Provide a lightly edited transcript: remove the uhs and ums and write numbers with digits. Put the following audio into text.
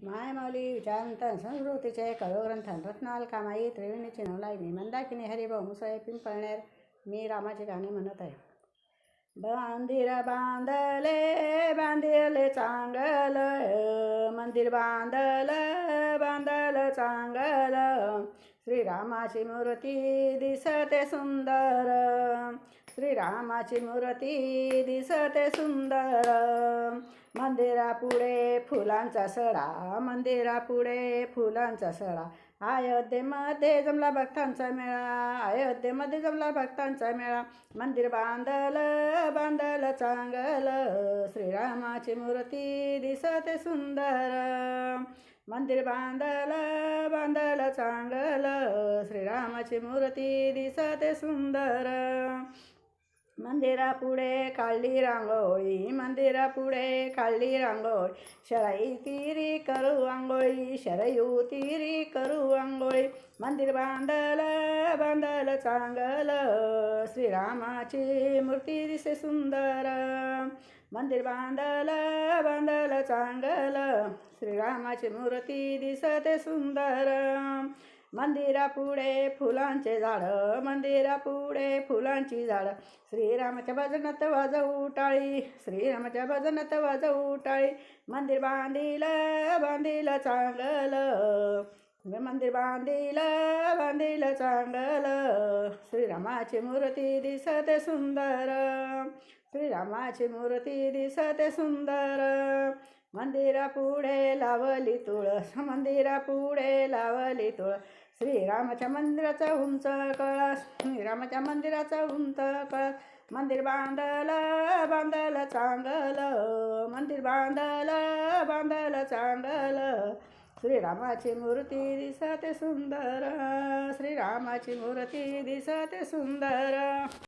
मायमाऊली विचारांतन संस्कृतीचे कळोग्रंथन रत्नाल कामाई त्रिवेणीची नवलाई मंदाकिनी हरिभाऊ मुसळे पिंपळनेर. मी रामाची गाणी म्हणत आहे. मंदिर बांधले चांगल, मंदिर बांधल चांगल, श्रीरामाची मूर्ती दिसते सुंदर, श्रीरामाची मूर्ती दिसते सुंदर. मंदिरापुढे फुलांचा सडा, मंदिरापुढे फुलांचा सडा, अयोध्येमध्ये जमला भक्तांचा मेळा, अयोध्येमध्ये जमला भक्तांचा मेळा. मंदिर बांधल चांगल, श्रीरामाची मूर्ती दिसते सुंदर, मंदिर बांधल चांगल, श्रीरामाची मूर्ती दिसते सुंदर. मंदिरापुढे काढली रांगोळी, मंदिरापुढे काढली रांगोळी, शराई तिरी करू आंघोळी, शरयू तिरी करू आंघोळी. मंदिर बांधल चांगल, श्रीरामाची मूर्ती दिसे सुंदर, मंदिर बांधल चांगल, श्रीरामाची मूर्ती दिसते सुंदर. मंदिरापुढे फुलांचे झाडं, मंदिरापुढे फुलांची झाडं, श्रीरामाच्या भजनात वाजवू टाळी, श्रीरामाच्या भजनात वाजवू टाळी. मंदिर बांधील चांगल, मंदिर बांधील चांगल, श्रीरामाची मूर्ती दिसते सुंदर, श्रीरामाची मूर्ती दिसते सुंदर. मंदिरापुढे लावली तुळस, मंदिरापुढे लावली तुळस, श्रीरामाच्या मंदिराचा उंच कळस, श्रीरामाच्या मंदिराचा उंच कळस. मंदिर बांधल चांगल, मंदिर बांधल चांगल, श्रीरामाची मूर्ती दिसते सुंदर, श्रीरामाची मूर्ती दिसते सुंदर.